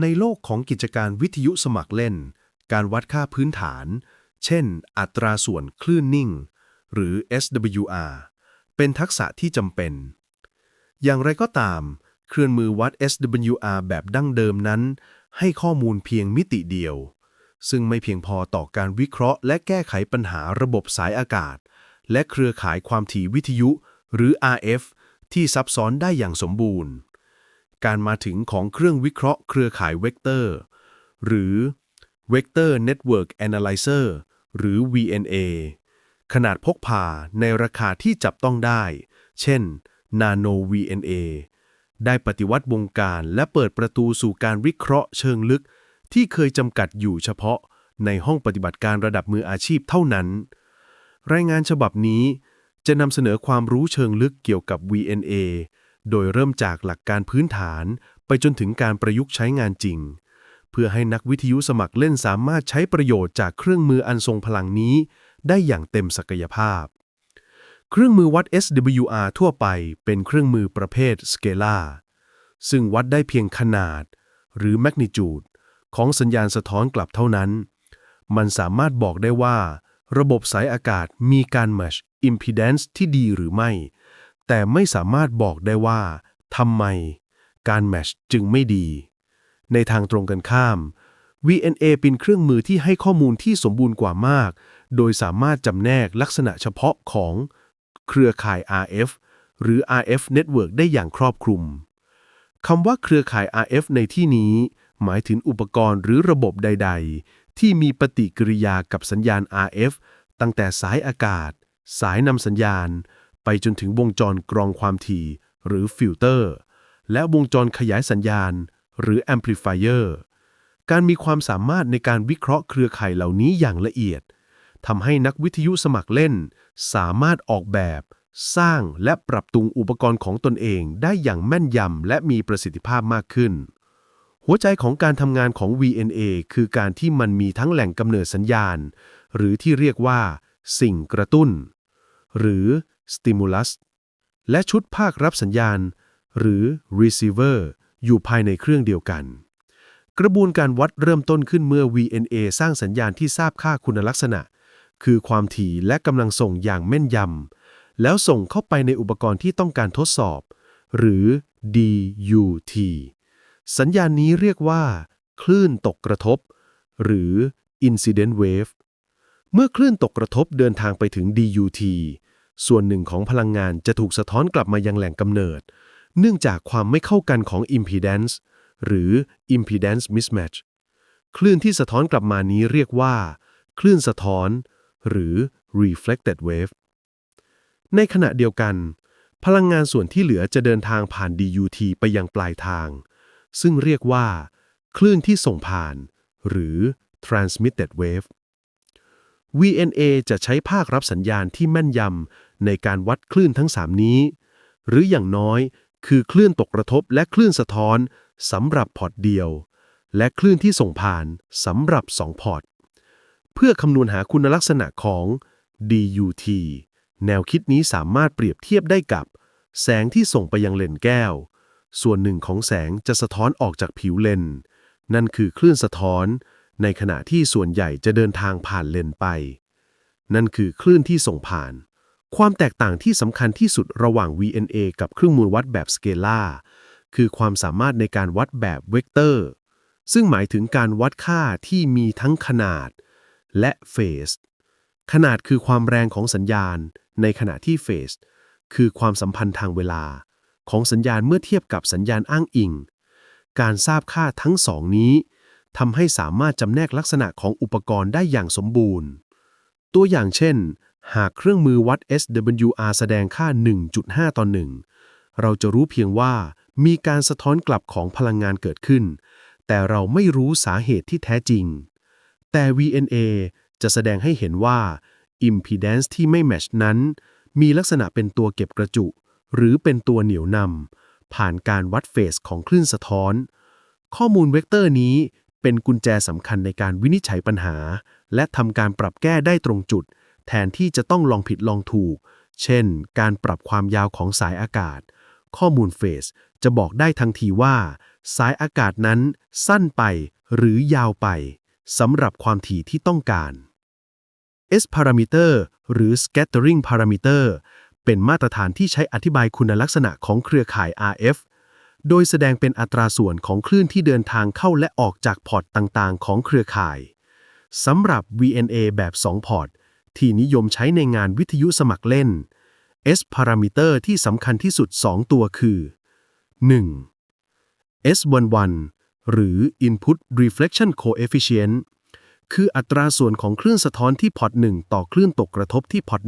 ในโลกของกิจการวิทยุสมัครเล่น การวัดค่าพื้นฐาน เช่น อัตราส่วนคลื่นนิ่ง หรือ SWR เป็นทักษะที่จำเป็น อย่างไรก็ตาม เครื่องมือวัด SWR แบบดั้งเดิมนั้น ให้ข้อมูลเพียงมิติเดียว ซึ่งไม่เพียงพอต่อการวิเคราะห์และแก้ไขปัญหาระบบสายอากาศ และเครือข่ายความถี่วิทยุ หรือ RF ที่ซับซ้อนได้อย่างสมบูรณ์ การมาถึงของเครื่องวิเคราะห์เครือข่ายเวกเตอร์ หรือ Vector Network Analyzer หรือ VNA ขนาดพกพาในราคาที่จับต้องได้ เช่น Nano VNA ได้ปฏิวัติวงการและเปิดประตูสู่การวิเคราะห์เชิงลึกที่เคยจำกัดอยู่เฉพาะในห้องปฏิบัติการระดับมืออาชีพเท่านั้น รายงานฉบับนี้จะนำเสนอความรู้เชิงลึกเกี่ยวกับ VNA โดยเริ่มจากหลักการพื้นฐานไปจนถึงการประยุกต์ใช้งานจริง เพื่อให้นักวิทยุสมัครเล่นสามารถใช้ประโยชน์จากเครื่องมืออันทรงพลังนี้ได้อย่างเต็มศักยภาพ เครื่องมือวัด SWR ทั่วไปเป็นเครื่องมือประเภท Scalar ซึ่งวัดได้เพียงขนาดหรือ Magnitude ของสัญญาณสะท้อนกลับเท่านั้น มันสามารถบอกได้ว่าระบบสายอากาศมีการ match impedance ที่ดีหรือไม่ แต่ไม่สามารถบอกได้ว่าทำไมการ match จึงไม่ดี ในทางตรงกันข้าม VNA เป็นเครื่องมือที่ให้ข้อมูลที่สมบูรณ์กว่ามาก โดยสามารถจำแนกลักษณะเฉพาะของเครือข่าย RF หรือ RF Network ได้อย่างครอบคลุม คำว่าเครือข่าย RF ในที่นี้หมายถึงอุปกรณ์หรือระบบใดๆ ที่มีปฏิกิริยากับสัญญาณ RF ตั้งแต่สายอากาศ สายนำสัญญาณ ไปจนถึงวงจรกรองความถี่หรือฟิลเตอร์ และวงจรขยายสัญญาณหรือ Amplifier การมีความสามารถในการวิเคราะห์เครือข่ายเหล่านี้อย่างละเอียดทำให้นักวิทยุสมัครเล่นสามารถออกแบบ สร้างและปรับปรุงอุปกรณ์ของตนเองได้อย่างแม่นยำและมีประสิทธิภาพมากขึ้น หัวใจของการทำงานของ VNA คือการที่มันมีทั้งแหล่งกำเนิดสัญญาณหรือที่เรียกว่าสิ่งกระตุ้นหรือ stimulus และชุดภาครับสัญญาณหรือ receiver อยู่ภายในเครื่องเดียวกัน กระบวนการวัดเริ่มต้นขึ้นเมื่อ VNA สร้างสัญญาณที่ทราบค่าคุณลักษณะคือความถี่และกำลังส่งอย่างแม่นยำแล้วส่งเข้าไปในอุปกรณ์ที่ต้องการทดสอบหรือ DUT สัญญาณนี้เรียกว่าคลื่นตกกระทบหรือ incident wave เมื่อคลื่นตกกระทบเดินทางไปถึง DUT ส่วนหนึ่งของพลังงานจะถูกสะท้อนกลับมายังแหล่งกำเนิดเนื่องจากความไม่เข้ากันของ impedance หรือ impedance mismatch คลื่นที่สะท้อนกลับมานี้เรียกว่าคลื่นสะท้อนหรือ reflected wave ในขณะเดียวกันพลังงานส่วนที่เหลือจะเดินทางผ่าน DUT ไปยังปลายทางซึ่งเรียกว่าคลื่นที่ส่งผ่านหรือ transmitted wave VNA จะใช้ภาครับสัญญาณที่แม่นยำในการวัดคลื่นทั้ง3นี้หรืออย่างน้อยคือคลื่นตกกระทบและคลื่นสะท้อนสำหรับพอร์ตเดียวและคลื่นที่ส่งผ่านสำหรับ2พอร์ตเพื่อคำนวณหาคุณลักษณะของ DUT แนวคิดนี้สามารถเปรียบเทียบได้กับแสงที่ส่งไปยังเลนส์แก้วส่วนหนึ่งของแสงจะสะท้อนออกจากผิวเลนส์นั่นคือคลื่นสะท้อนในขณะที่ส่วนใหญ่จะเดินทางผ่านเลนส์ไปนั่นคือคลื่นที่ส่งผ่านความแตกต่างที่สำคัญที่สุดระหว่าง VNA กับเครื่องมือวัดแบบ Scalar คือความสามารถในการวัดแบบเวกเตอร์ซึ่งหมายถึงการวัดค่าที่มีทั้งขนาดและเฟสขนาดคือความแรงของสัญญาณในขณะที่เฟสคือความสัมพันธ์ทางเวลาของสัญญาณเมื่อเทียบกับสัญญาณอ้างอิงการทราบค่าทั้งสองนี้ทำให้สามารถจำแนกลักษณะของอุปกรณ์ได้อย่างสมบูรณ์ตัวอย่างเช่นหากเครื่องมือวัด SWR แสดงค่า 1.5 ต่อ 1เราจะรู้เพียงว่ามีการสะท้อนกลับของพลังงานเกิดขึ้นแต่เราไม่รู้สาเหตุที่แท้จริงแต่ VNA จะแสดงให้เห็นว่า impedance ที่ไม่แมทช์นั้นมีลักษณะเป็นตัวเก็บกระจุหรือเป็นตัวเหนี่ยวนำผ่านการวัดเฟสของคลื่นสะท้อนข้อมูลเวกเตอร์นี้เป็นกุญแจสำคัญในการวินิจฉัยปัญหาและทำการปรับแก้ได้ตรงจุดแทนที่จะต้องลองผิดลองถูกเช่นการปรับความยาวของสายอากาศ ข้อมูลเฟสจะบอกได้ทันทีว่าสายอากาศนั้นสั้นไปหรือยาวไปสำหรับความถี่ที่ต้องการ S parameter หรือ scattering parameter เป็นมาตรฐานที่ใช้อธิบายคุณลักษณะของเครือข่าย RF โดยแสดงเป็นอัตราส่วนของคลื่นที่เดินทางเข้าและออกจากพอร์ตต่างๆของเครือข่ายสำหรับ VNA แบบ2พอร์ตที่นิยมใช้ในงานวิทยุสมัครเล่น S parameter ที่สำคัญที่สุด2ตัวคือ 1. S11 หรือ Input Reflection Coefficient คืออัตราส่วนของคลื่นสะท้อนที่พอร์ต1ต่อคลื่นตกกระทบที่พอร์ต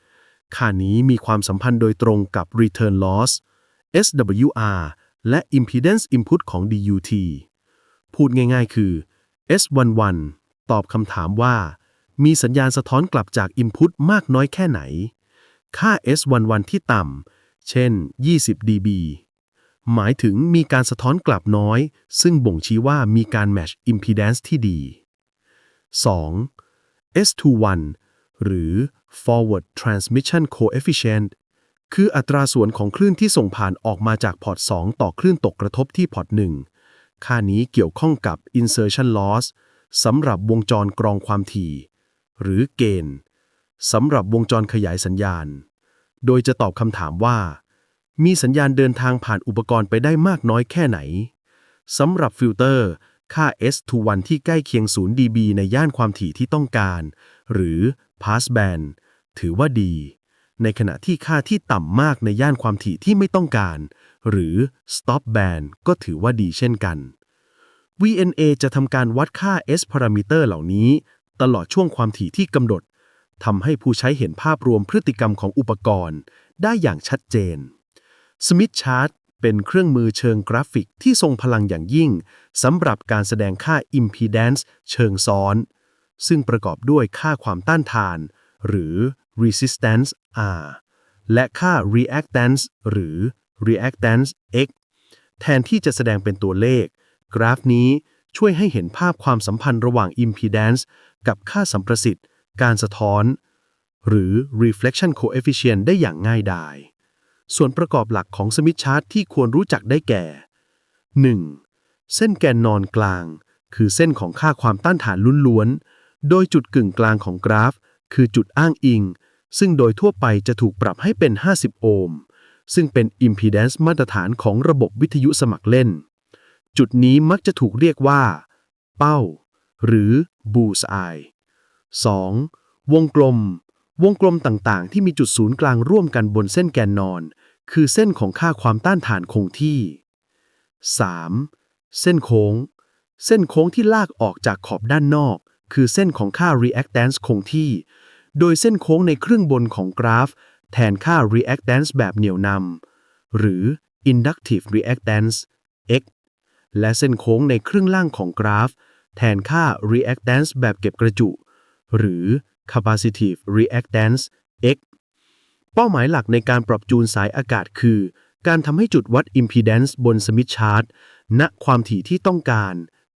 1ค่านี้มีความสัมพันธ์โดยตรงกับ Return Loss SWR และ Impedance Input ของ DUT พูดง่ายๆคือ S11 ตอบคำถามว่ามีสัญญาณสะท้อนกลับจาก Input มากน้อยแค่ไหนค่า S11 ที่ต่ำเช่น20 dB หมายถึงมีการสะท้อนกลับน้อยซึ่งบ่งชี้ว่ามีการ match impedance ที่ดี 2. S21 หรือ forward transmission coefficient คืออัตราส่วนของคลื่นที่ส่งผ่านออกมาจากพอร์ต2ต่อคลื่นตกกระทบที่พอร์ต1ค่านี้เกี่ยวข้องกับ insertion loss สำหรับวงจรกรองความถี่หรือเกณฑ์สำหรับวงจรขยายสัญญาณโดยจะตอบคำถามว่ามีสัญญาณเดินทางผ่านอุปกรณ์ไปได้มากน้อยแค่ไหนสำหรับฟิลเตอร์ค่า S21 ที่ใกล้เคียง0 dB ในย่านความถี่ที่ต้องการหรือ pass band ถือว่าดีในขณะที่ค่าที่ต่ำมากในย่านความถี่ที่ไม่ต้องการหรือ stop band ก็ถือว่าดีเช่นกัน VNA จะทำการวัดค่า S parameter เหล่านี้ตลอดช่วงความถี่ที่กำหนดทำให้ผู้ใช้เห็นภาพรวมพฤติกรรมของอุปกรณ์ได้อย่างชัดเจน Smith Chart เป็นเครื่องมือเชิงกราฟิกที่ทรงพลังอย่างยิ่งสำหรับการแสดงค่า Impedance เชิงซ้อนซึ่งประกอบด้วยค่าความต้านทานหรือ Resistance R และค่า Reactance หรือ Reactance X แทนที่จะแสดงเป็นตัวเลขกราฟนี้ช่วยให้เห็นภาพความสัมพันธ์ระหว่าง Impedance กับค่าสัมประสิทธิ์การสะท้อนหรือ reflection coefficient ได้อย่างง่ายดายส่วนประกอบหลักของ Smith Chart ที่ควรรู้จักได้แก่ 1. เส้นแกนนอนกลางคือเส้นของค่าความต้านทานล้วนๆโดยจุดกึ่งกลางของกราฟคือจุดอ้างอิงซึ่งโดยทั่วไปจะถูกปรับให้เป็น50โอห์มซึ่งเป็น impedance มาตรฐานของระบบวิทยุสมัครเล่นจุดนี้มักจะถูกเรียกว่าเป้าหรือ bullseye 2. วงกลมต่างๆที่มีจุดศูนย์กลางร่วมกันบนเส้นแกนนอนคือเส้นของค่าความต้านทานคงที่ 3. เส้นโค้งที่ลากออกจากขอบด้านนอกคือเส้นของค่า reactance คงที่โดยเส้นโค้งในครึ่งบนของกราฟแทนค่า reactance แบบเหนี่ยวนำหรือ inductive reactance X และเส้นโค้งในครึ่งล่างของกราฟแทนค่า reactance แบบเก็บกระจุหรือ capacitive reactance X เป้าหมายหลักในการปรับจูนสายอากาศคือการทำให้จุดวัด impedance บน Smith Chart ณความถี่ที่ต้องการ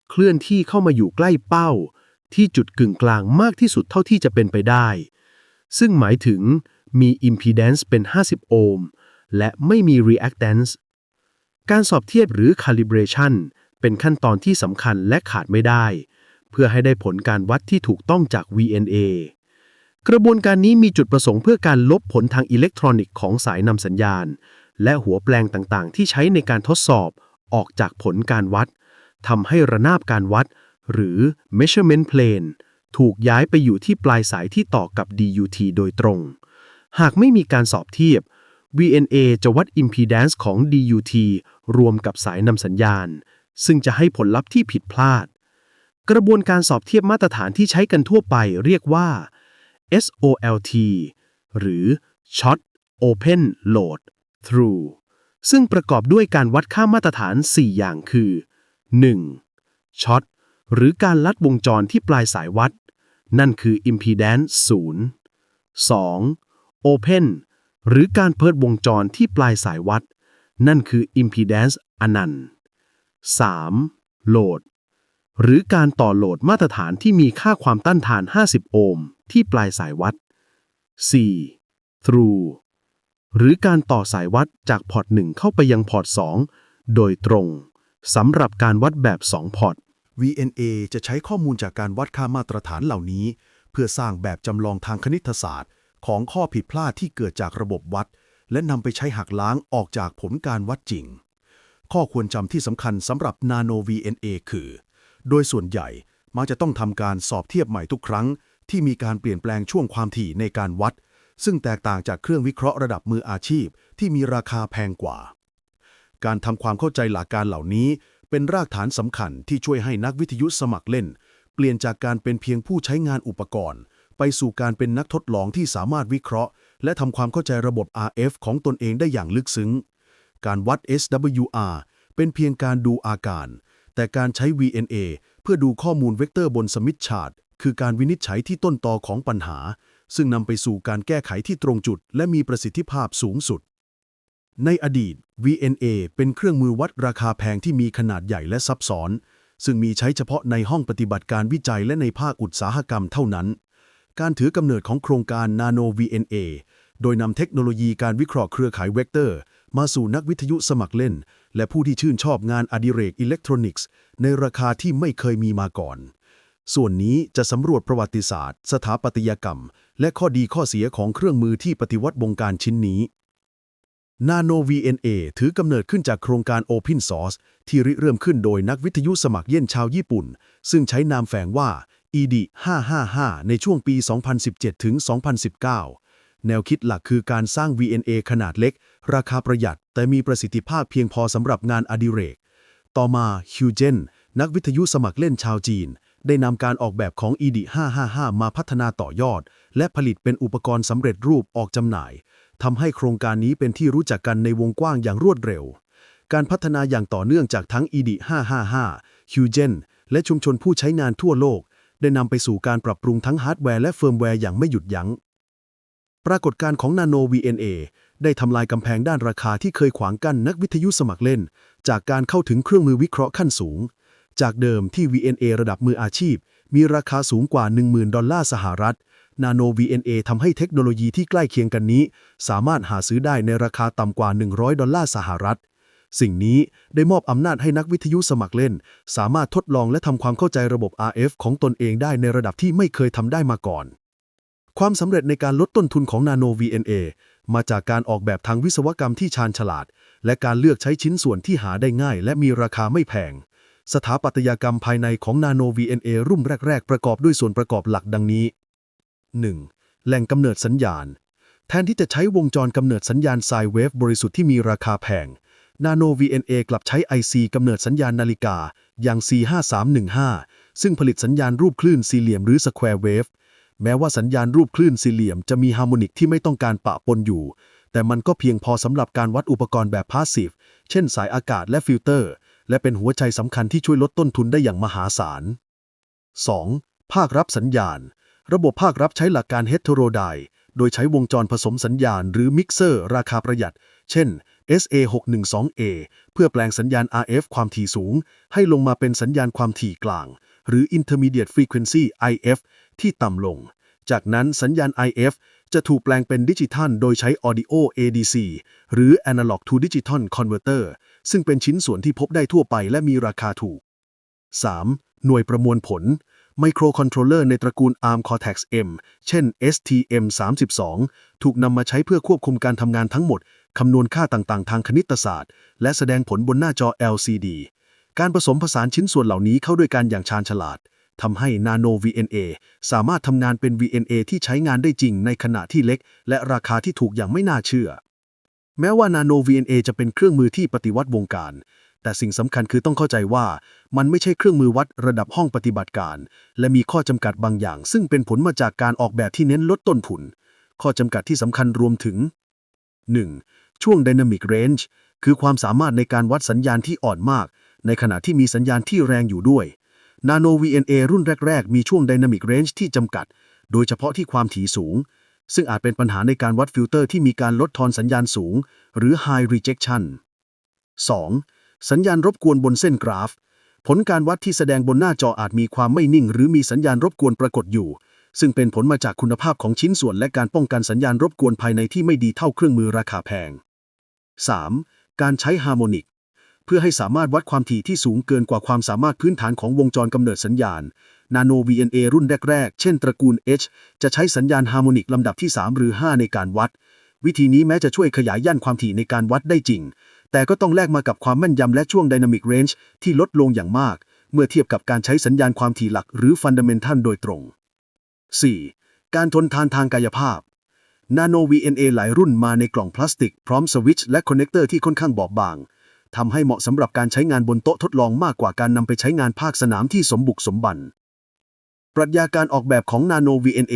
เคลื่อนที่เข้ามาอยู่ใกล้เป้าที่จุดกึ่งกลางมากที่สุดเท่าที่จะเป็นไปได้ซึ่งหมายถึงมี impedance เป็น50โอห์มและไม่มี reactance การสอบเทียบหรือ calibration เป็นขั้นตอนที่สำคัญและขาดไม่ได้เพื่อให้ได้ผลการวัดที่ถูกต้องจาก VNA กระบวนการนี้มีจุดประสงค์เพื่อการลบผลทางอิเล็กทรอนิกส์ของสายนำสัญญาณและหัวแปลงต่างๆที่ใช้ในการทดสอบออกจากผลการวัดทำให้ระนาบการวัดหรือ measurement plane ถูกย้ายไปอยู่ที่ปลายสายที่ต่อกับ DUT โดยตรงหากไม่มีการสอบเทียบ VNA จะวัด impedance ของ DUT รวมกับสายนำสัญญาณซึ่งจะให้ผลลัพธ์ที่ผิดพลาดกระบวนการสอบเทียบมาตรฐานที่ใช้กันทั่วไปเรียกว่า SOLT หรือ Short Open Load Through ซึ่งประกอบด้วยการวัดค่ามาตรฐาน 4 อย่างคือ 1. ช็อตหรือการลัดวงจรที่ปลายสายวัดนั่นคือ impedance 0 2. Open หรือการเพิดวงจรที่ปลายสายวัดนั่นคือ impedance อนันต์ 3. โหลดหรือการต่อโหลดมาตรฐานที่มีค่าความต้านทาน50โอห์มที่ปลายสายวัด 4. Through หรือการต่อสายวัดจากพอร์ต 1 เข้าไปยังพอร์ต 2 โดยตรงสำหรับการวัดแบบ 2 พอร์ต VNA จะใช้ข้อมูลจากการวัดค่ามาตรฐานเหล่านี้ เพื่อสร้างแบบจำลองทางคณิตศาสตร์ของข้อผิดพลาดที่เกิดจากระบบวัด และนำไปใช้หักล้างออกจากผลการวัดจริง ข้อควรจำที่สำคัญสำหรับ Nano VNA คือ โดยส่วนใหญ่มักจะต้องทำการสอบเทียบใหม่ทุกครั้งที่มีการเปลี่ยนแปลงช่วงความถี่ในการวัด ซึ่งแตกต่างจากเครื่องวิเคราะห์ระดับมืออาชีพที่มีราคาแพงกว่า การทำความเข้าใจหลักการเหล่านี้เป็นรากฐานสำคัญที่ช่วยให้นักวิทยุสมัครเล่นเปลี่ยนจากการเป็นเพียงผู้ใช้งานอุปกรณ์ไปสู่การเป็นนักทดลองที่สามารถวิเคราะห์และทำความเข้าใจระบบ RF ของตนเองได้อย่างลึกซึ้ง การวัด SWR เป็นเพียงการดูอาการ แต่การใช้ VNA เพื่อดูข้อมูลเวกเตอร์บนสมิธชาร์ตคือการวินิจฉัยที่ต้นตอของปัญหา ซึ่งนำไปสู่การแก้ไขที่ตรงจุดและมีประสิทธิภาพสูงสุด ในอดีต VNA เป็นเครื่องมือวัดราคาแพงที่มีขนาดใหญ่และซับซ้อน ซึ่งมีใช้เฉพาะในห้องปฏิบัติการวิจัยและในภาคอุตสาหกรรมเท่านั้น การถือกำเนิดของโครงการ Nano VNA โดยนำเทคโนโลยีการวิเคราะห์เครือข่ายเวกเตอร์มาสู่นักวิทยุสมัครเล่น และผู้ที่ชื่นชอบงานอดิเรกอิเล็กทรอนิกส์ในราคาที่ไม่เคยมีมาก่อน ส่วนนี้จะสำรวจประวัติศาสตร์ สถาปัตยกรรม และข้อดีข้อเสียของเครื่องมือที่ปฏิวัติวงการชิ้นนี้ Nano VNA ถือกำเนิดขึ้นจากโครงการ Open Source ที่ริเริ่มขึ้นโดยนักวิทยุสมัครเล่นชาวญี่ปุ่น ซึ่งใช้นามแฝงว่า ED 555ในช่วงปี 2017 ถึง 2019 แนวคิดหลักคือการสร้าง VNA ขนาดเล็ก ราคาประหยัด แต่มีประสิทธิภาพเพียงพอสำหรับงานอดิเรก ต่อมา Hugen นักวิทยุสมัครเล่นชาวจีน ได้นำการออกแบบของ ED 555มาพัฒนาต่อยอด และผลิตเป็นอุปกรณ์สำเร็จรูปออกจำหน่ายทำให้โครงการนี้เป็นที่รู้จักกันในวงกว้างอย่างรวดเร็ว การพัฒนาอย่างต่อเนื่องจากทั้ง ED 555 Hugen และชุมชนผู้ใช้งานทั่วโลกได้นำไปสู่การปรับปรุงทั้งฮาร์ดแวร์และเฟิร์มแวร์อย่างไม่หยุดยั้ง ปรากฏการณ์ของ Nano VNA ได้ทำลายกำแพงด้านราคาที่เคยขวางกั้นนักวิทยุสมัครเล่นจากการเข้าถึงเครื่องมือวิเคราะห์ขั้นสูง จากเดิมที่ VNA ระดับมืออาชีพมีราคาสูงกว่า 10,000 ดอลลาร์สหรัฐ Nano VNA ทำให้เทคโนโลยีที่ใกล้เคียงกันนี้สามารถหาซื้อได้ในราคาต่ำกว่า 100 ดอลลาร์สหรัฐ สิ่งนี้ได้มอบอำนาจให้นักวิทยุสมัครเล่นสามารถทดลองและทำความเข้าใจระบบ RF ของตนเองได้ในระดับที่ไม่เคยทำได้มาก่อน ความสำเร็จในการลดต้นทุนของ Nano VNA มาจากการออกแบบทางวิศวกรรมที่ชาญฉลาด และการเลือกใช้ชิ้นส่วนที่หาได้ง่ายและมีราคาไม่แพง สถาปัตยกรรมภายในของ Nano VNA รุ่นแรกๆประกอบด้วยส่วนประกอบหลักดังนี้ 1. แหล่งกำเนิดสัญญาณ แทนที่จะใช้วงจรกำเนิดสัญญาณไซน์เวฟบริสุทธิ์ที่มีราคาแพง Nano VNA กลับใช้ IC กำเนิดสัญญาณนาฬิกาอย่าง C5315 ซึ่งผลิตสัญญาณรูปคลื่นสี่เหลี่ยมหรือ Square Wave แม้ว่าสัญญาณรูปคลื่นสี่เหลี่ยมจะมีฮาร์โมนิกที่ไม่ต้องการปะปนอยู่ แต่มันก็เพียงพอสำหรับการวัดอุปกรณ์แบบพาสซีฟ เช่นสายอากาศและฟิลเตอร์ และเป็นหัวใจสำคัญที่ช่วยลดต้นทุนได้อย่างมหาศาล 2. ภาครับสัญญาณ ระบบภาครับใช้หลักการ Heterodyne โดยใช้วงจรผสมสัญญาณหรือมิกเซอร์ราคาประหยัด เช่น SA612A เพื่อแปลงสัญญาณ RF ความถี่สูงให้ลงมาเป็นสัญญาณความถี่กลาง หรือ Intermediate Frequency IF ที่ต่ำลง จากนั้นสัญญาณ IF จะถูกแปลงเป็นดิจิทัลโดยใช้ Audio ADC หรือ Analog to Digital Converter ซึ่งเป็นชิ้นส่วนที่พบได้ทั่วไปและมีราคาถูก 3. หน่วยประมวลผล ไมโครคอนโทรลเลอร์ในตระกูล ARM Cortex-M เช่น STM32 ถูกนำมาใช้เพื่อควบคุมการทำงานทั้งหมด คำนวณค่าต่างๆทางคณิตศาสตร์ และแสดงผลบนหน้าจอ LCD การผสมผสานชิ้นส่วนเหล่านี้เข้าด้วยกันอย่างชาญฉลาดทำให้ Nano VNA สามารถทำงานเป็น VNA ที่ใช้งานได้จริงในขณะที่เล็ก และราคาที่ถูกอย่างไม่น่าเชื่อ แม้ว่า Nano VNA จะเป็นเครื่องมือที่ปฏิวัติวงการ แต่สิ่งสำคัญคือต้องเข้าใจว่ามันไม่ใช่เครื่องมือวัดระดับห้องปฏิบัติการ และมีข้อจำกัดบางอย่างซึ่งเป็นผลมาจากการออกแบบที่เน้นลดต้นทุน ข้อจำกัดที่สำคัญรวมถึง 1. ช่วง Dynamic Range คือความสามารถในการวัดสัญญาณที่อ่อนมากในขณะที่มีสัญญาณที่แรงอยู่ด้วย Nano VNA รุ่นแรกๆมีช่วง Dynamic Range ที่จำกัดโดยเฉพาะที่ความถี่สูงซึ่งอาจเป็นปัญหาในการวัดฟิลเตอร์ที่มีการลดทอนสัญญาณสูงหรือ High Rejection 2. สัญญาณรบกวนบนเส้นกราฟผลการวัดที่แสดงบนหน้าจออาจมีความไม่นิ่งหรือมีสัญญาณรบกวนปรากฏอยู่ ซึ่งเป็นผลมาจากคุณภาพของชิ้นส่วนและการป้องกันสัญญาณรบกวนภายในที่ไม่ดีเท่าเครื่องมือราคาแพง 3. การใช้ฮาร์โมนิกเพื่อให้สามารถวัดความถี่ที่สูงเกินกว่าความสามารถพื้นฐานของวงจรกำเนิดสัญญาณ Nano VNA รุ่นแรกๆ เช่นตระกูล H จะใช้สัญญาณฮาร์โมนิกลำดับที่ 3 หรือ 5 ในการวัด วิธีนี้แม้จะช่วยขยายย่านความถี่ในการวัดได้จริง แต่ก็ต้องแลกมากับความแม่นยำและช่วง Dynamic Range ที่ลดลงอย่างมาก เมื่อเทียบกับการใช้สัญญาณความถี่หลักหรือ Fundamental โดยตรง 4. การทนทานทางกายภาพ Nano VNA หลายรุ่นมาในกล่องพลาสติกพร้อมสวิตช์และคอนเนคเตอร์ที่ค่อนข้างบอบบางทำให้เหมาะสำหรับการใช้งานบนโต๊ะทดลองมากกว่าการนำไปใช้งานภาคสนามที่สมบุกสมบัน ปรัชญาการออกแบบของ Nano VNA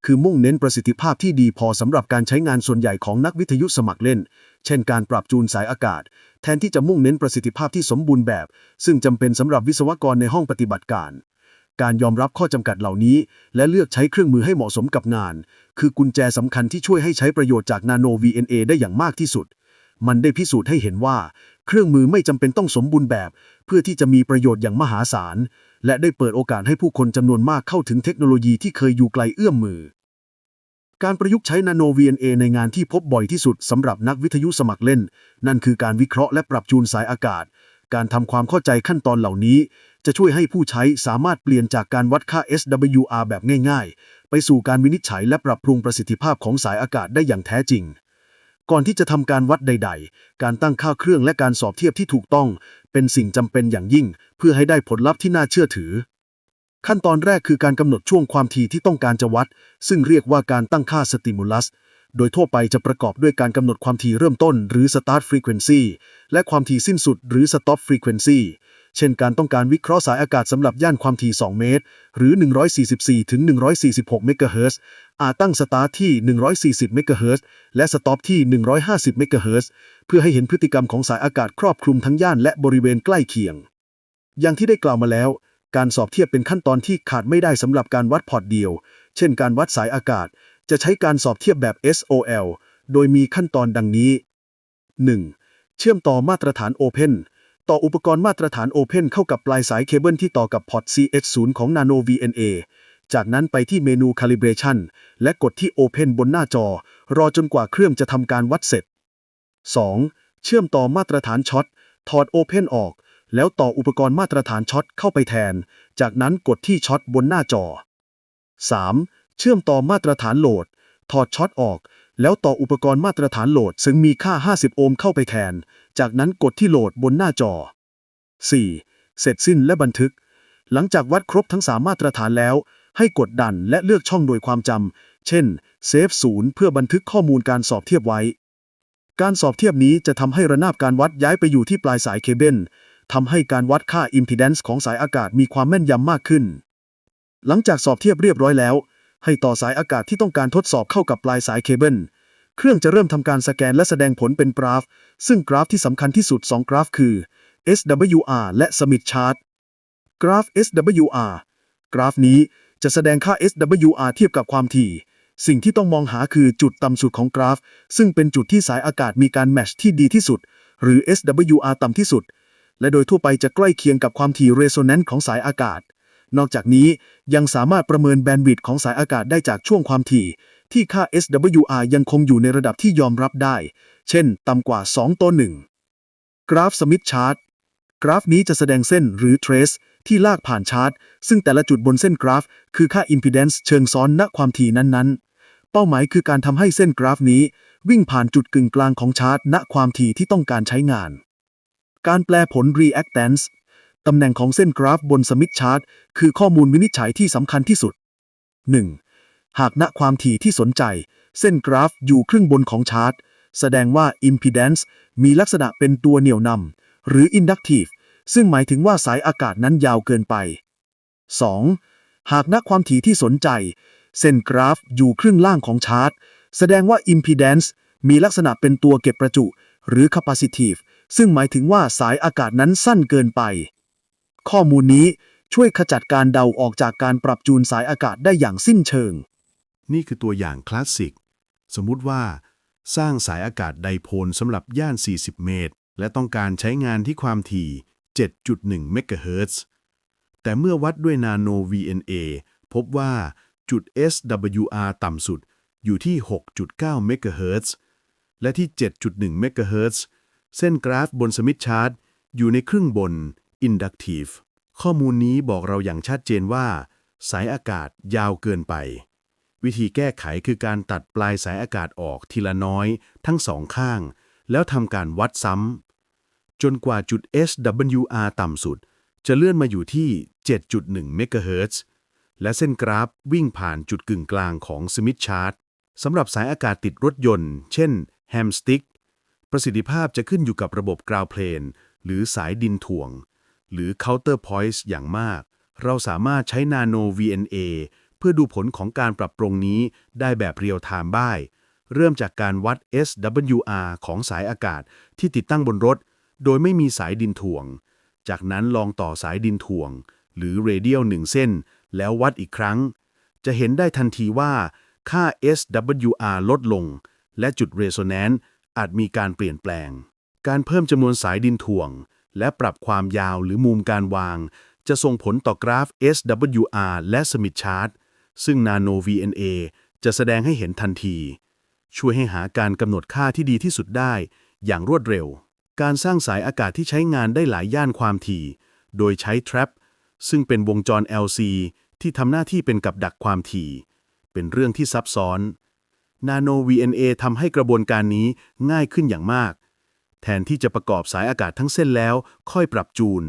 คือมุ่งเน้นประสิทธิภาพที่ดีพอสำหรับการใช้งานส่วนใหญ่ของนักวิทยุสมัครเล่น เช่นการปรับจูนสายอากาศ แทนที่จะมุ่งเน้นประสิทธิภาพที่สมบูรณ์แบบ ซึ่งจำเป็นสำหรับวิศวกรในห้องปฏิบัติการ การยอมรับข้อจำกัดเหล่านี้ และเลือกใช้เครื่องมือให้เหมาะสมกับงาน คือกุญแจสำคัญที่ช่วยให้ใช้ประโยชน์จาก Nano VNA ได้อย่างมากที่สุด มันได้พิสูจน์ให้เห็นว่า เครื่องมือไม่จำเป็นต้องสมบูรณ์แบบ เพื่อที่จะมีประโยชน์อย่างมหาศาล และได้เปิดโอกาสให้ผู้คนจำนวนมากเข้าถึงเทคโนโลยีที่เคยอยู่ไกลเอื้อมมือ การประยุกต์ใช้ Nano VNA ในงานที่พบบ่อยที่สุดสำหรับนักวิทยุสมัครเล่น นั่นคือการวิเคราะห์และปรับจูนสายอากาศ การทำความเข้าใจขั้นตอนเหล่านี้ จะช่วยให้ผู้ใช้สามารถเปลี่ยนจากการวัดค่า SWR แบบง่ายๆ ไปสู่การวินิจฉัยและปรับปรุงประสิทธิภาพของสายอากาศได้อย่างแท้จริง ก่อนที่จะทำการวัดใดๆ การตั้งค่าเครื่องและการสอบเทียบที่ถูกต้อง เป็นสิ่งจำเป็นอย่างยิ่ง เพื่อให้ได้ผลลัพธ์ที่น่าเชื่อถือ ขั้นตอนแรกคือการกำหนดช่วงความถี่ที่ต้องการจะวัด ซึ่งเรียกว่าการตั้งค่าสติมูลัส โดยทั่วไปจะประกอบด้วยการกำหนดความถี่เริ่มต้นหรือ Start Frequency และความถี่สิ้นสุดหรือ Stop Frequency เช่นการต้องการวิเคราะห์สายอากาศสำหรับย่านความถี่ 2 เมตร หรือ 144 ถึง 146 เมกะเฮิรตซ์ อาจตั้ง Start ที่ 140 เมกะเฮิรตซ์ และ Stop ที่ 150 เมกะเฮิรตซ์ เพื่อให้เห็นพฤติกรรมของสายอากาศครอบคลุมทั้งย่านและบริเวณใกล้เคียง อย่างที่ได้กล่าวมาแล้ว การสอบเทียบเป็นขั้นตอนที่ขาดไม่ได้สำหรับการวัดพอร์ตเดียว เช่นการวัดสายอากาศ จะใช้การสอบเทียบแบบ SOL โดยมีขั้นตอนดังนี้ 1. เชื่อมต่อมาตรฐาน Open ต่ออุปกรณ์มาตรฐาน Open เข้ากับปลายสายเคเบิลที่ต่อกับพอร์ต CH0 ของ Nano VNA จากนั้นไปที่เมนู Calibration และกดที่ Open บนหน้าจอ รอจนกว่าเครื่องจะทำการวัดเสร็จ 2. เชื่อมต่อมาตรฐานช็อต ถอด Open ออก แล้วต่ออุปกรณ์มาตรฐานช็อตเข้าไปแทน จากนั้นกดที่ช็อตบนหน้าจอ 3. เชื่อมต่อมาตรฐานโหลด ถอดช็อตออก แล้วต่ออุปกรณ์มาตรฐานโหลดซึ่งมีค่า 50 โอห์มเข้าไปแทน จากนั้นกดที่โหลดบนหน้าจอ 4. เสร็จสิ้นและบันทึก หลังจากวัดครบทั้ง 3 มาตรฐานแล้ว ให้กดดันและเลือกช่องโดยความจำ เช่น Save 0 เพื่อบันทึกข้อมูลการสอบเทียบไว้ การสอบเทียบนี้จะทำให้ระนาบการวัดย้ายไปอยู่ที่ปลายสายเคเบิลทำให้การวัดค่า Impedance ของสายอากาศมีความแม่นยำมากขึ้น หลังจากสอบเทียบเรียบร้อยแล้ว ให้ต่อสายอากาศที่ต้องการทดสอบเข้ากับปลายสายเคเบิล เครื่องจะเริ่มทำการสแกนและแสดงผลเป็นกราฟ ซึ่งกราฟที่สำคัญที่สุด 2 กราฟคือ SWR และ Smith Chart กราฟ SWR กราฟนี้จะแสดงค่า SWR เทียบกับความถี่ สิ่งที่ต้องมองหาคือจุดต่ำสุดของกราฟ ซึ่งเป็นจุดที่สายอากาศมีการแมชที่ดีที่สุด หรือ SWR ต่ำที่สุด และโดยทั่วไปจะใกล้เคียงกับความถี่ Resonance ของสายอากาศ นอกจากนี้ยังสามารถประเมินแบนด์วิดต์ของสายอากาศได้จากช่วงความถี่ ที่ค่า SWR ยังคงอยู่ในระดับที่ยอมรับได้ เช่น ต่ำกว่า 2:1 กราฟ Smith Chart กราฟนี้จะแสดงเส้นหรือ Trace ที่ลากผ่านชาร์ต ซึ่งแต่ละจุดบนเส้นกราฟคือค่า Impedance เชิงซ้อนณความถี่นั้นๆ เป้าหมายคือการทำให้เส้นกราฟนี้วิ่งผ่านจุดกึ่งกลางของชาร์ตณความถี่ที่ต้องการใช้งาน การแปลผล Reactance ตำแหน่งของเส้นกราฟบน Smith Chart คือข้อมูลวินิจฉัยที่สำคัญที่สุด 1. หากณความถี่ที่สนใจ เส้นกราฟอยู่ครึ่งบนของชาร์ต แสดงว่า Impedance มีลักษณะเป็นตัวเหนี่ยวนำหรือ Inductive ซึ่งหมายถึงว่าสายอากาศนั้นยาวเกินไป 2. หากณความถี่ที่สนใจ เส้นกราฟอยู่ครึ่งล่างของชาร์ต แสดงว่า Impedance มีลักษณะเป็นตัวเก็บประจุหรือ Capacitive ซึ่งหมายถึงว่าสายอากาศนั้นสั้นเกินไป ข้อมูลนี้ช่วยขจัดการเดาออกจากการปรับจูนสายอากาศได้อย่างสิ้นเชิง นี่คือตัวอย่างคลาสสิก สมมุติว่า สร้างสายอากาศไดโพลสำหรับย่าน 40 เมตร และต้องการใช้งานที่ความถี่ 7.1 เมกะเฮิรตซ์ แต่เมื่อวัดด้วย Nano VNA พบว่า จุด SWR ต่ำสุดอยู่ที่ 6.9 เมกะเฮิรตซ์และที่ 7.1 เมกะเฮิรตซ์เส้นกราฟบนสมิธชาร์ตอยู่ในครึ่งบน Inductive ข้อมูลนี้บอกเราอย่างชัดเจนว่าสายอากาศยาวเกินไปวิธีแก้ไขคือการตัดปลายสายอากาศออกทีละน้อยทั้งสองข้างแล้วทำการวัดซ้ำจนกว่าจุด SWR ต่ำสุดจะเลื่อนมาอยู่ที่ 7.1 เมกะเฮิรตซ์และเส้นกราฟวิ่งผ่านจุดกึ่งกลางของสมิธชาร์ตสำหรับสายอากาศติดรถยนต์เช่นแฮมสติ๊กประสิทธิภาพจะขึ้นอยู่กับระบบกราวเพลนหรือสายดินถ่วงหรือ counterpoise อย่างมากเราสามารถใช้ Nano VNA เพื่อดูผลของการปรับปรุงนี้ได้แบบเรียลไทม์ได้เริ่มจากการวัด SWR ของสายอากาศที่ติดตั้งบนรถโดยไม่มีสายดินถ่วงจากนั้นลองต่อสายดินถ่วงหรือเรเดียล1 เส้นแล้ววัดอีกครั้งจะเห็นได้ทันทีว่าค่า SWR ลดลงและจุด Resonance อาจมีการเปลี่ยนแปลงการเพิ่มจำนวนสายดินถ่วงและปรับความยาวหรือมุมการวางจะส่งผลต่อกราฟ SWR และ Smith Chart ซึ่ง Nano VNA จะแสดงให้เห็นทันทีช่วยให้หาการกำหนดค่าที่ดีที่สุดได้อย่างรวดเร็วการสร้างสายอากาศที่ใช้งานได้หลายย่านความถี่โดยใช้ Trap ซึ่งเป็นวงจร LC ที่ทำหน้าที่เป็นกับดักความถี่เป็นเรื่องที่ซับซ้อน Nano VNA ทำให้กระบวนการนี้ง่ายขึ้นอย่างมากแทนที่จะประกอบสายอากาศทั้งเส้นแล้วค่อยปรับจูน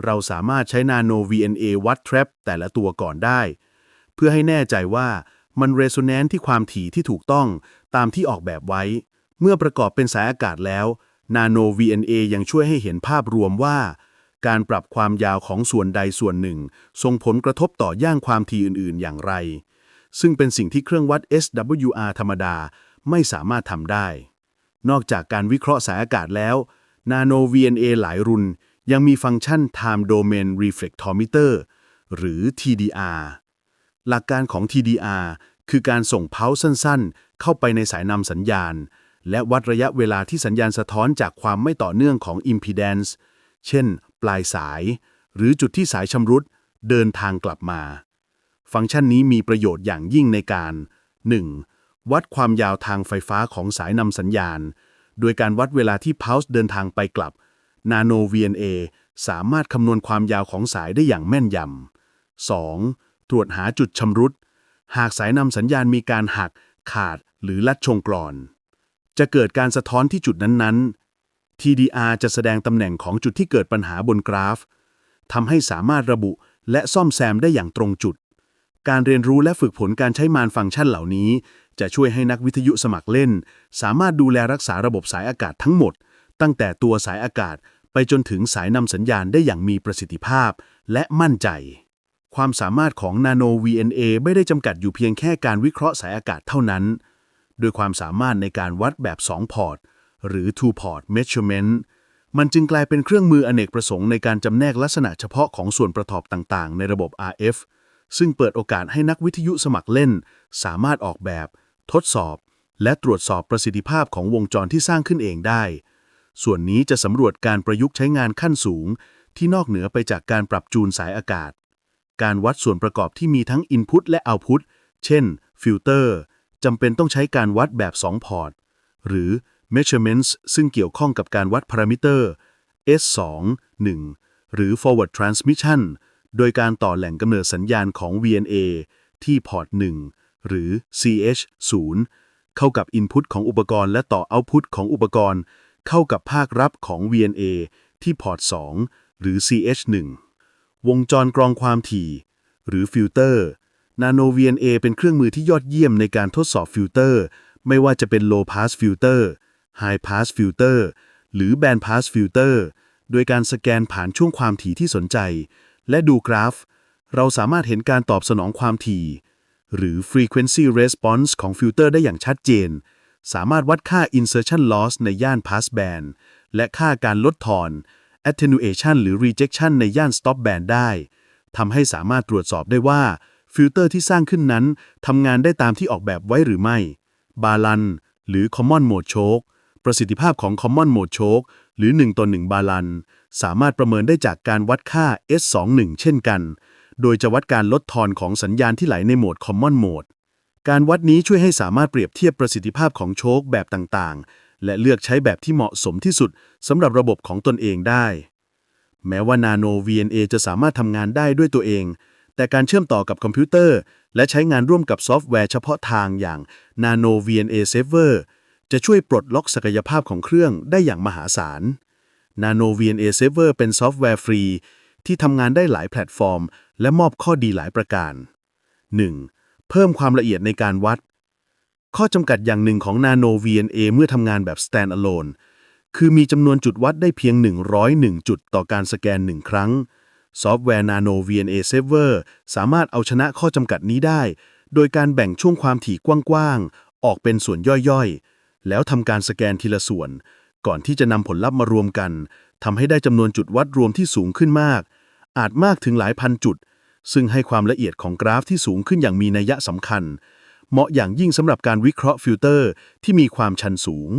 เราสามารถใช้ Nano VNA วัด Trap แต่ละตัวก่อนได้เพื่อให้แน่ใจว่ามัน Resonance ที่ความถี่ที่ถูกต้องตามที่ออกแบบไว้เมื่อประกอบเป็นสายอากาศแล้ว Nano VNA ยังช่วยให้เห็นภาพรวมว่าการปรับความยาวของส่วนใดส่วนหนึ่งส่งผลกระทบต่อย่านความถี่อื่นๆอย่างไรซึ่งเป็นสิ่งที่เครื่องวัด SWR ธรรมดาไม่สามารถทำได้นอกจากการวิเคราะห์สายอากาศแล้ว Nano VNA หลายรุ่นยังมีฟังก์ชัน Time Domain Reflectometer หรือ TDR หลักการของ TDR คือการส่งเพาส์สั้นๆเข้าไปในสายนำสัญญาณและวัดระยะเวลาที่สัญญาณสะท้อนจากความไม่ต่อเนื่องของ Impedance เช่นปลายสายหรือจุดที่สายชำรุดเดินทางกลับมาฟังก์ชันนี้มีประโยชน์อย่างยิ่งในการ 1. วัดความยาวทางไฟฟ้าของสายนำสัญญาณโดยการวัดเวลาที่ Pulse เดินทางไปกลับ Nano VNA สามารถคำนวณความยาวของสายได้อย่างแม่นยำ 2. ตรวจหาจุดชำรุดหากสายนำสัญญาณมีการหักขาดหรือลัดชงกรอนจะเกิดการสะท้อนที่จุดนั้นๆ TDR จะแสดงตำแหน่งของจุดที่เกิดปัญหาบนกราฟทำให้สามารถระบุและซ่อมแซมได้อย่างตรงจุดการเรียนรู้และฝึกฝนการใช้มานฟังก์ชันเหล่านี้จะช่วยให้นักวิทยุสมัครเล่นสามารถดูแลรักษาระบบสายอากาศทั้งหมดตั้งแต่ตัวสายอากาศไปจนถึงสายนำสัญญาณได้อย่างมีประสิทธิภาพและมั่นใจความสามารถของ Nano VNA ไม่ได้จำกัดอยู่เพียงแค่การวิเคราะห์สายอากาศเท่านั้นโดยความสามารถในการวัดแบบ2พอร์ตหรือ two port measurement มันจึงกลายเป็นเครื่องมืออเนกประสงค์ในการจำแนกลักษณะเฉพาะของส่วนประกอบต่างๆในระบบ RF ซึ่งเปิดโอกาสให้นักวิทยุสมัครเล่นสามารถออกแบบทดสอบและตรวจสอบประสิทธิภาพของวงจรที่สร้างขึ้นเองได้ส่วนนี้จะสำรวจการประยุกต์ใช้งานขั้นสูงที่นอกเหนือไปจากการปรับจูนสายอากาศการวัดส่วนประกอบที่มีทั้ง Input และ Output เช่นฟิลเตอร์จำเป็นต้องใช้การวัดแบบ2พอร์ตหรือ Measurements ซึ่งเกี่ยวข้องกับการวัดพารามิเตอร์ S2 1 หรือ Forward Transmission โดยการต่อแหล่งกำเนิดสัญญาณของ VNA ที่พอร์ต 1 หรือ CH0 เข้ากับ Input ของอุปกรณ์และต่อ Output ของอุปกรณ์เข้ากับภาครับของ VNA ที่พอร์ต 2 หรือ CH1 วงจรกรองความถี่หรือฟิลเตอร์ Nano VNA เป็นเครื่องมือที่ยอดเยี่ยมในการทดสอบฟิลเตอร์ไม่ว่าจะเป็น Low Pass Filter High Pass Filter หรือ Band Pass Filter โดยการสแกนผ่านช่วงความถี่ที่สนใจและดูกราฟเราสามารถเห็นการตอบสนองความถี่หรือ Frequency Response ของฟิลเตอร์ได้อย่างชัดเจนสามารถวัดค่า Insertion Loss ในย่าน Pass Band และค่าการลดทอน Attenuation หรือ Rejection ในย่าน Stop Band ได้ทำให้สามารถตรวจสอบได้ว่าฟิลเตอร์ที่สร้างขึ้นนั้นทำงานได้ตามที่ออกแบบไว้หรือไม่บาลันหรือ Common Mode Choke ประสิทธิภาพของ Common Mode Choke หรือ1 ต่อ 1 บาลันสามารถประเมินได้จากการวัดค่า S21 เช่นกัน โดยจะวัดการลดทอนของสัญญาณที่ไหลในโหมด Common Mode การวัดนี้ช่วยให้สามารถเปรียบเทียบประสิทธิภาพของโชคแบบต่างๆ และเลือกใช้แบบที่เหมาะสมที่สุดสำหรับระบบของตนเองได้ แม้ว่า Nano VNA จะสามารถทำงานได้ด้วยตัวเอง แต่การเชื่อมต่อกับคอมพิวเตอร์และใช้งานร่วมกับซอฟต์แวร์เฉพาะทางอย่าง Nano VNA Saver จะช่วยปลดล็อกศักยภาพของเครื่องได้อย่างมหาศาล Nano VNA Saver เป็นซอฟต์แวร์ฟรีที่ทำงานได้หลายแพลตฟอร์มและมอบข้อดีหลายประการ 1. เพิ่มความละเอียดในการวัด ข้อจำกัดอย่างหนึ่งของ Nano VNA เมื่อทำงานแบบ Standalone คือมีจำนวนจุดวัดได้เพียง 101 จุดต่อการสแกน 1 ครั้ง ซอฟต์แวร์ Nano VNA Saver สามารถเอาชนะข้อจำกัดนี้ได้ โดยการแบ่งช่วงความถี่กว้างๆ ออกเป็นส่วนย่อยๆ แล้วทำการสแกนทีละส่วน ก่อนที่จะนำผลลัพธ์มารวมกันทำให้ได้จำนวนจุดวัดรวมที่สูงขึ้นมาก อาจมากถึงหลายพันจุด ซึ่งให้ความละเอียดของกราฟที่สูงขึ้นอย่างมีนัยสำคัญ เหมาะอย่างยิ่งสำหรับการวิเคราะห์ฟิลเตอร์ที่มีความชันสูง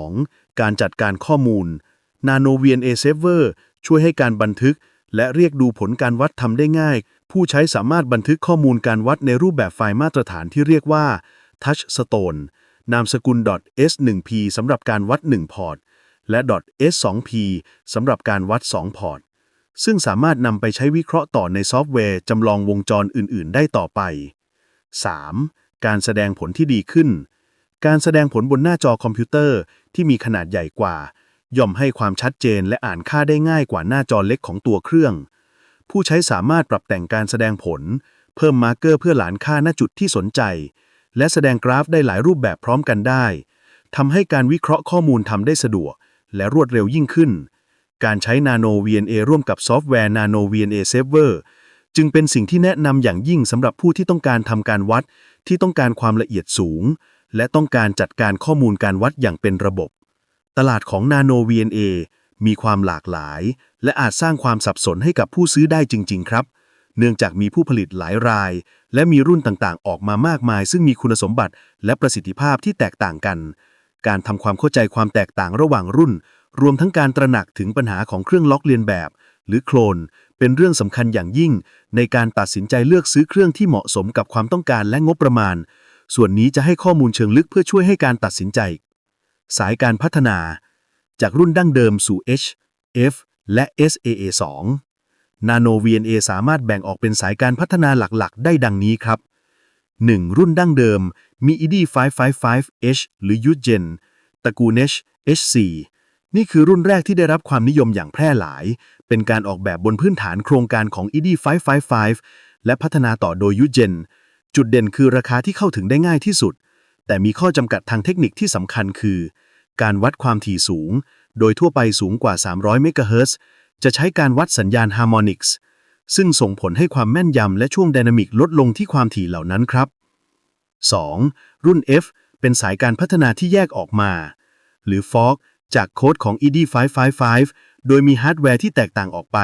2. การจัดการข้อมูล Nano VNA Saver ช่วยให้การบันทึกและเรียกดูผลการวัดทำได้ง่าย ผู้ใช้สามารถบันทึกข้อมูลการวัดในรูปแบบไฟล์มาตรฐานที่เรียกว่า Touchstone นามสกุล .s1p สำหรับการวัด 1 พอร์ต และ .s2p สำหรับการวัด 2 พอร์ต ซึ่งสามารถนำไปใช้วิเคราะห์ต่อในซอฟต์แวร์จำลองวงจรอื่นๆ ได้ต่อไป 3. การแสดงผลที่ดีขึ้น การแสดงผลบนหน้าจอคอมพิวเตอร์ที่มีขนาดใหญ่กว่า ย่อมให้ความชัดเจนและอ่านค่าได้ง่ายกว่าหน้าจอเล็กของตัวเครื่อง ผู้ใช้สามารถปรับแต่งการแสดงผล เพิ่มมาร์กเกอร์เพื่อหลานค่าณจุดที่สนใจ และแสดงกราฟได้หลายรูปแบบพร้อมกันได้ทำให้การวิเคราะห์ข้อมูลทำได้สะดวกและรวดเร็วยิ่งขึ้น การใช้ Nano VNA ร่วมกับซอฟต์แวร์ Nano VNA Saver จึงเป็นสิ่งที่แนะนำอย่างยิ่งสำหรับผู้ที่ต้องการทำการวัดที่ต้องการความละเอียดสูง และต้องการจัดการข้อมูลการวัดอย่างเป็นระบบ ตลาดของ Nano VNA มีความหลากหลายและอาจสร้างความสับสนให้กับผู้ซื้อได้จริงๆครับ เนื่องจากมีผู้ผลิตหลายรายและมีรุ่นต่างๆออกมามากมายซึ่งมีคุณสมบัติและประสิทธิภาพที่แตกต่างกัน การทำความเข้าใจความแตกต่างระหว่างรุ่นรวมทั้งการตระหนักถึงปัญหาของเครื่องล็อกเลียนแบบหรือโคลนเป็นเรื่องสำคัญอย่างยิ่งในการตัดสินใจเลือกซื้อเครื่องที่เหมาะสมกับความต้องการและงบประมาณส่วนนี้จะให้ข้อมูลเชิงลึกเพื่อช่วยให้การตัดสินใจสายการพัฒนาจากรุ่นดั้งเดิมสู่ H, F และ SAA2 Nano VNA สามารถแบ่งออกเป็นสายการพัฒนาหลักๆได้ดังนี้ครับ 1. รุ่นดั้งเดิมมี ED555H หรือ UGen ตระกูล H, H4 นี่คือรุ่นแรกที่ได้รับความนิยมอย่างแพร่หลายเป็นการออกแบบบนพื้นฐานโครงการของ ED555 และพัฒนาต่อโดย UGen จุดเด่นคือราคาที่เข้าถึงได้ง่ายที่สุดแต่มีข้อจำกัดทางเทคนิคที่สำคัญคือการวัดความถี่สูงโดยทั่วไปสูงกว่า300 เมกะเฮิรตซ์จะใช้การวัดสัญญาณฮาร์โมนิกส์ซึ่งส่งผลให้ความแม่นยำและช่วงไดนามิกลดลงที่ความถี่เหล่านั้นครับ 2. รุ่น F เป็นสายการพัฒนาที่แยกออกมาหรือ Fork จากโค้ดของ ED555 โดยมีฮาร์ดแวร์ที่แตกต่างออกไป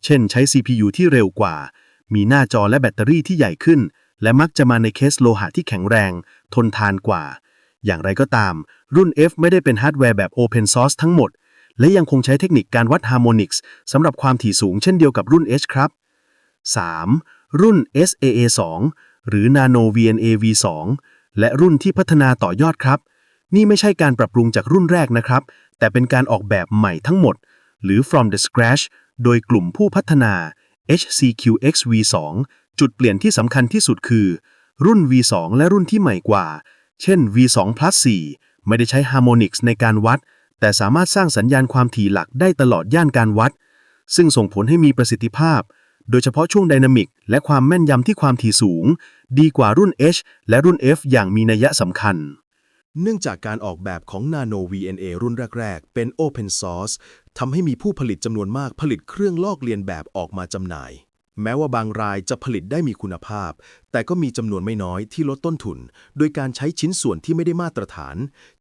เช่นใช้ CPU ที่เร็วกว่ามีหน้าจอและแบตเตอรี่ที่ใหญ่ขึ้นและมักจะมาในเคสโลหะที่แข็งแรงทนทานกว่าอย่างไรก็ตามรุ่น F ไม่ได้เป็นฮาร์ดแวร์แบบ Open Source ทั้งหมดและยังคงใช้เทคนิคการวัดฮาร์โมนิกส์สำหรับความถี่สูงเช่นเดียวกับรุ่น H ครับ 3. รุ่น SAA2 หรือ Nano VNA V2 และรุ่นที่พัฒนาต่อยอดครับนี่ไม่ใช่การปรับปรุงจากรุ่นแรกนะครับแต่เป็นการออกแบบใหม่ทั้งหมดหรือ from the scratch โดยกลุ่มผู้พัฒนา HCQX V2 จุดเปลี่ยนที่สำคัญที่สุดคือรุ่น V2 และรุ่นที่ใหม่กว่าเช่น V2+4 ไม่ได้ใช้ฮาร์โมนิกส์ในการวัดแต่สามารถสร้างสัญญาณความถี่หลักได้ตลอดย่านการวัดซึ่งส่งผลให้มีประสิทธิภาพโดยเฉพาะช่วงไดนามิกและความแม่นยำที่ความถี่สูงดีกว่ารุ่น H และรุ่น F อย่างมีนัยสำคัญเนื่องจากการออกแบบของ Nano VNA รุ่นแรกๆเป็น Open Source ทำให้มีผู้ผลิตจำนวนมากผลิตเครื่องลอกเลียนแบบออกมาจำหน่ายแม้ว่าบางรายจะผลิตได้มีคุณภาพแต่ก็มีจำนวนไม่น้อยที่ลดต้นทุนโดยการใช้ชิ้นส่วนที่ไม่ได้มาตรฐาน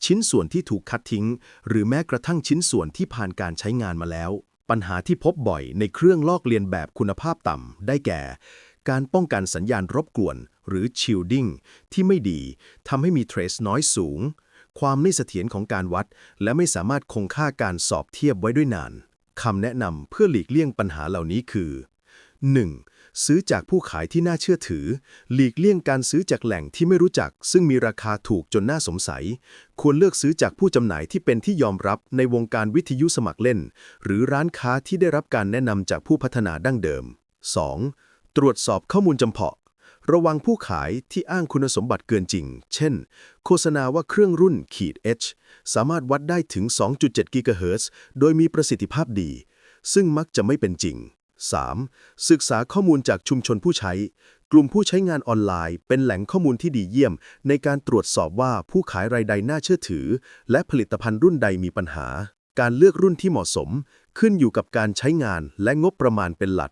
ชิ้นส่วนที่ถูกคัดทิ้งหรือแม้กระทั่งชิ้นส่วนที่ผ่านการใช้งานมาแล้วปัญหาที่พบบ่อยในเครื่องลอกเลียนแบบคุณภาพต่ำได้แก่การป้องกันสัญญาณรบกวนหรือ shielding ที่ไม่ดีทำให้มี trace noise สูงความไม่เสถียรของการวัดและไม่สามารถคงค่าการสอบเทียบไว้ด้วยนานคำแนะนำเพื่อหลีกเลี่ยงปัญหาเหล่านี้คือ 1. ซื้อจากผู้ขายที่น่าเชื่อถือ หลีกเลี่ยงการซื้อจากแหล่งที่ไม่รู้จักซึ่งมีราคาถูกจนน่าสงสัย ควรเลือกซื้อจากผู้จำหน่ายที่เป็นที่ยอมรับในวงการวิทยุสมัครเล่น หรือร้านค้าที่ได้รับการแนะนำจากผู้พัฒนาดั้งเดิม 2. ตรวจสอบข้อมูลจำเพาะ ระวังผู้ขายที่อ้างคุณสมบัติเกินจริง เช่น โฆษณาว่าเครื่องรุ่น H สามารถวัดได้ถึง 2.7 กิกะเฮิรตซ์โดยมีประสิทธิภาพดี ซึ่งมักจะไม่เป็นจริง 3. ศึกษาข้อมูลจากชุมชนผู้ใช้ กลุ่มผู้ใช้งานออนไลน์เป็นแหล่งข้อมูลที่ดีเยี่ยมในการตรวจสอบว่าผู้ขายรายใดน่าเชื่อถือ และผลิตภัณฑ์รุ่นใดมีปัญหา การเลือกรุ่นที่เหมาะสมขึ้นอยู่กับการใช้งานและงบประมาณเป็นหลัก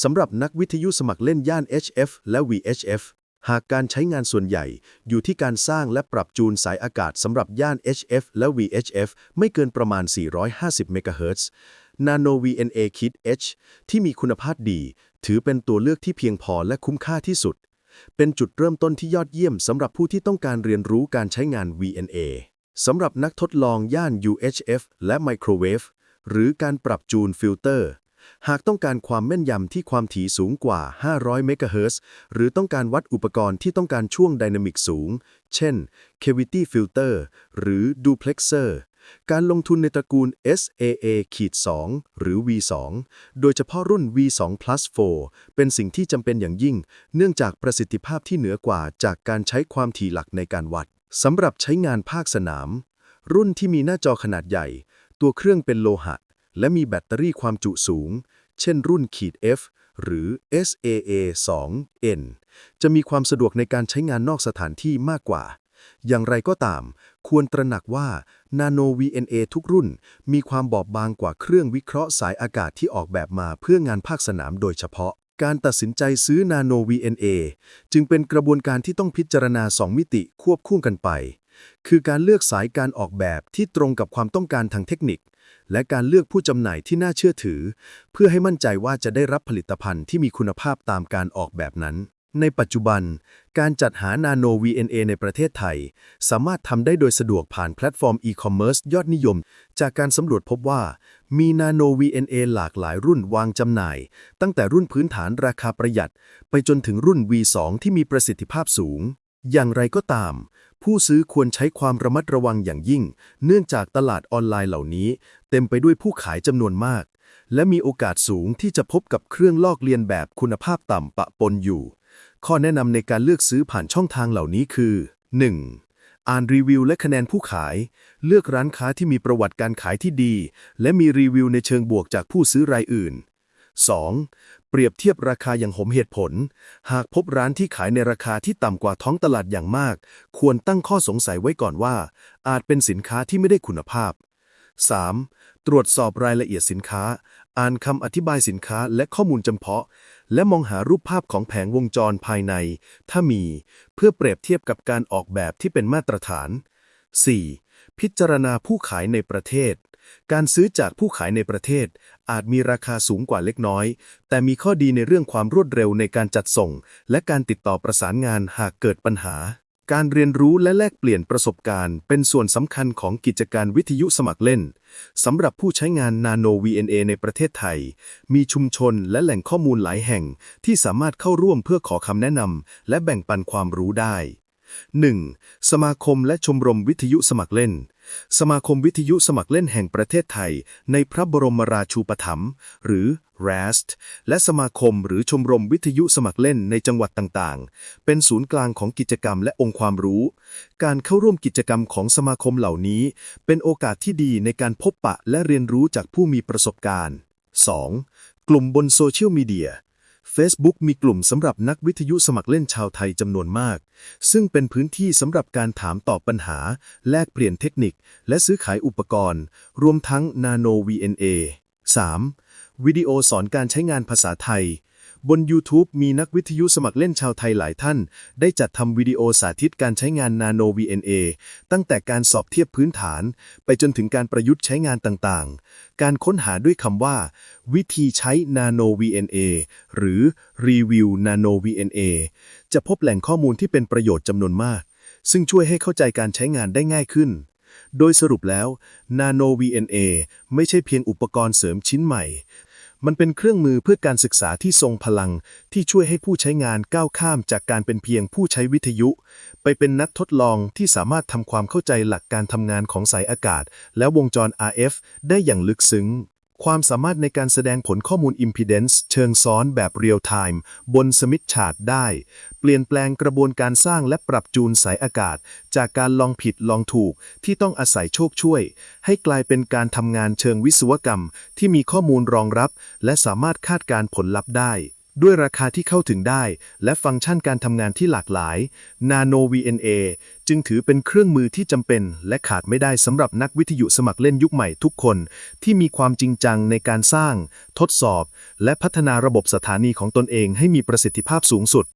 สำหรับนักวิทยุสมัครเล่นย่าน HF และ VHF หากการใช้งานส่วนใหญ่อยู่ที่การสร้างและปรับจูนสายอากาศสำหรับย่าน HF และ VHF ไม่เกินประมาณ 450 เมกะเฮิรตซ์ Nano VNA Kit H ที่มีคุณภาพดีถือเป็นตัวเลือกที่เพียงพอและคุ้มค่าที่สุด เป็นจุดเริ่มต้นที่ยอดเยี่ยมสำหรับผู้ที่ต้องการเรียนรู้การใช้งาน VNA สำหรับนักทดลองย่าน UHF และไมโครเวฟหรือการปรับจูนฟิลเตอร์หากต้องการความแม่นยำที่ความถี่สูงกว่า 500 เมกะเฮิรตซ์ หรือต้องการวัดอุปกรณ์ที่ต้องการช่วงไดนามิกสูง เช่น Cavity Filter หรือ Duplexer การลงทุนในตระกูล SAA-2 หรือ V2 โดยเฉพาะรุ่น V2 Plus 4 เป็นสิ่งที่จำเป็นอย่างยิ่ง เนื่องจากประสิทธิภาพที่เหนือกว่าจากการใช้ความถี่หลักในการวัด สำหรับใช้งานภาคสนาม รุ่นที่มีหน้าจอขนาดใหญ่ ตัวเครื่องเป็นโลหะและมีแบตเตอรี่ความจุสูง เช่นรุ่น F หรือ SAA-2N จะมีความสะดวกในการใช้งานนอกสถานที่มากกว่า อย่างไรก็ตาม ควรตระหนักว่า Nano VNA ทุกรุ่นมีความบอบบางกว่าเครื่องวิเคราะห์สายอากาศที่ออกแบบมาเพื่องานภาคสนามโดยเฉพาะ การตัดสินใจซื้อ Nano VNA จึงเป็นกระบวนการที่ต้องพิจารณา 2 มิติควบคู่กันไป คือการเลือกสายการออกแบบที่ตรงกับความต้องการทางเทคนิค และการเลือกผู้จำหน่ายที่น่าเชื่อถือ เพื่อให้มั่นใจว่าจะได้รับผลิตภัณฑ์ที่มีคุณภาพตามการออกแบบนั้น ในปัจจุบัน การจัดหา Nano VNA ในประเทศไทย สามารถทำได้โดยสะดวกผ่านแพลตฟอร์มอีคอมเมิร์ซยอดนิยม จากการสำรวจพบว่ามี Nano VNA หลากหลายรุ่นวางจำหน่าย ตั้งแต่รุ่นพื้นฐานราคาประหยัด ไปจนถึงรุ่น V2 ที่มีประสิทธิภาพสูง อย่างไรก็ตาม ผู้ซื้อควรใช้ความระมัดระวังอย่างยิ่ง เนื่องจากตลาดออนไลน์เหล่านี้เต็มไปด้วยผู้ขายจำนวนมาก และมีโอกาสสูงที่จะพบกับเครื่องลอกเลียนแบบคุณภาพต่ำปะปนอยู่ ข้อแนะนำในการเลือกซื้อผ่านช่องทางเหล่านี้คือ 1. อ่านรีวิวและคะแนนผู้ขาย เลือกร้านค้าที่มีประวัติการขายที่ดี และมีรีวิวในเชิงบวกจากผู้ซื้อรายอื่น 2. เปรียบเทียบราคาอย่างหมเหตุผล หากพบร้านที่ขายในราคาที่ต่ำกว่าท้องตลาดอย่างมาก ควรตั้งข้อสงสัยไว้ก่อนว่า อาจเป็นสินค้าที่ไม่ได้คุณภาพ 3. ตรวจสอบรายละเอียดสินค้า อ่านคำอธิบายสินค้าและข้อมูลจำเพาะ และมองหารูปภาพของแผงวงจรภายใน ถ้ามี เพื่อเปรียบเทียบกับการออกแบบที่เป็นมาตรฐาน 4. พิจารณาผู้ขายในประเทศ การซื้อจากผู้ขายในประเทศอาจมีราคาสูงกว่าเล็กน้อย แต่มีข้อดีในเรื่องความรวดเร็วในการจัดส่ง และการติดต่อประสานงานหากเกิดปัญหา การเรียนรู้และแลกเปลี่ยนประสบการณ์เป็นส่วนสำคัญของกิจการวิทยุสมัครเล่น สำหรับผู้ใช้งาน Nano VNA ในประเทศไทย มีชุมชนและแหล่งข้อมูลหลายแห่งที่สามารถเข้าร่วมเพื่อขอคำแนะนำและแบ่งปันความรู้ได้ 1. สมาคมและชมรมวิทยุสมัครเล่น สมาคมวิทยุสมัครเล่นแห่งประเทศไทยในพระบรมราชูปถัมภ์หรือ RAST และสมาคมหรือชมรมวิทยุสมัครเล่นในจังหวัดต่างๆ เป็นศูนย์กลางของกิจกรรมและองค์ความรู้ การเข้าร่วมกิจกรรมของสมาคมเหล่านี้เป็นโอกาสที่ดีในการพบปะและเรียนรู้จากผู้มีประสบการณ์ 2. กลุ่มบนโซเชียลมีเดียFacebook มีกลุ่มสำหรับนักวิทยุสมัครเล่นชาวไทยจำนวนมาก ซึ่งเป็นพื้นที่สำหรับการถามตอบปัญหา แลกเปลี่ยนเทคนิค และซื้อขายอุปกรณ์ รวมทั้ง Nano VNA 3. วิดีโอสอนการใช้งานภาษาไทย บน YouTube มีนักวิทยุสมัครเล่นชาวไทยหลายท่าน ได้จัดทำวิดีโอสาธิตการใช้งาน Nano VNA ตั้งแต่การสอบเทียบพื้นฐาน ไปจนถึงการประยุกต์ใช้งานต่างๆ การค้นหาด้วยคำว่า วิธีใช้ Nano VNA หรือรีวิว Nano VNA จะพบแหล่งข้อมูลที่เป็นประโยชน์จำนวนมาก ซึ่งช่วยให้เข้าใจการใช้งานได้ง่ายขึ้น โดยสรุปแล้ว Nano VNA ไม่ใช่เพียงอุปกรณ์เสริมชิ้นใหม่ มันเป็นเครื่องมือเพื่อการศึกษาที่ทรงพลังที่ช่วยให้ผู้ใช้งานก้าวข้ามจากการเป็นเพียงผู้ใช้วิทยุ ไปเป็นนักทดลองที่สามารถทำความเข้าใจหลักการทำงานของสายอากาศและวงจร RF ได้อย่างลึกซึ้ง ความสามารถในการแสดงผลข้อมูล Impedance เชิงซ้อนแบบ Real Time บนสมิธชาร์ตได้ เปลี่ยนแปลงกระบวนการสร้างและปรับจูนสายอากาศ จากการลองผิดลองถูกที่ต้องอาศัยโชคช่วย ให้กลายเป็นการทำงานเชิงวิศวกรรมที่มีข้อมูลรองรับ และสามารถคาดการณ์ผลลัพธ์ได้ ด้วยราคาที่เข้าถึงได้ และฟังก์ชันการทำงานที่หลากหลาย Nano VNA จึงถือเป็นเครื่องมือที่จำเป็นและขาดไม่ได้สำหรับนักวิทยุสมัครเล่นยุคใหม่ทุกคนที่มีความจริงจังในการสร้าง ทดสอบ และพัฒนาระบบสถานีของตนเองให้มีประสิทธิภาพสูงสุด